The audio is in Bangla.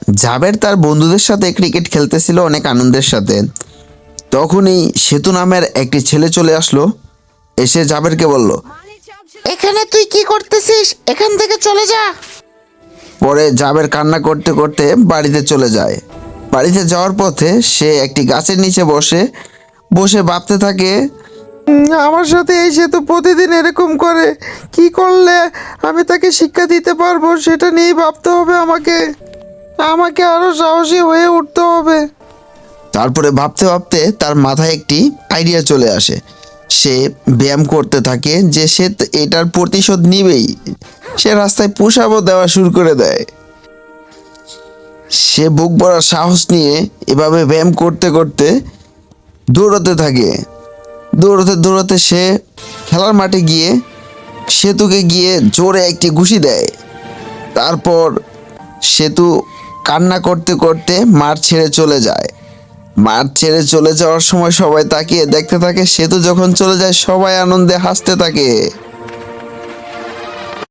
জাবের তার বন্ধুদের সাথে ক্রিকেট খেলতেছিল অনেক আনন্দের সাথে। তখনই সেতু নামের একটি ছেলে চলে আসলো, এসে জাবেরকে বলল, এখানে তুই কি করতেছিস? এখান থেকে চলে যা। পরে জাবের কান্না করতে করতে বাড়িতে চলে যায়। বাড়িতে যাওয়ার পথে সে একটি গাছের নিচে বসে বসে ভাবতে থাকে, আমার সাথে এই সেতু প্রতিদিন এরকম করে, কি করলে আমি তাকে শিক্ষা দিতে পারবো সেটা নিয়েই ভাবতে হবে আমাকে। আমাকে আরো সাহসী হয়ে উঠতে হবে। তারপরে ভাবতে ভাবতে তার মাথায় একটি আইডিয়া চলে আসে। সে ব্যায়াম করতে থাকে যে সে এটার প্রতিশোধ নিবেই। সে রাস্তায় পুশ আপও দেওয়া শুরু করে দেয়। সে বুক ভরা সাহস নিয়ে এভাবে ব্যায়াম করতে করতে দৌড়াতে থাকে। দৌড়াতে দৌড়াতে সে খেলার মাঠে গিয়ে সেতুকে গিয়ে জোরে একটি ঘুষি দেয়। তারপর সেতু কান্না করতে করতে মাঠ ছেড়ে চলে যায়। মাঠ ছেড়ে চলে যাওয়ার সময় সবাই তাকিয়ে দেখতে থাকে। সেতু যখন চলে যায় সবাই আনন্দে হাসতে থাকে।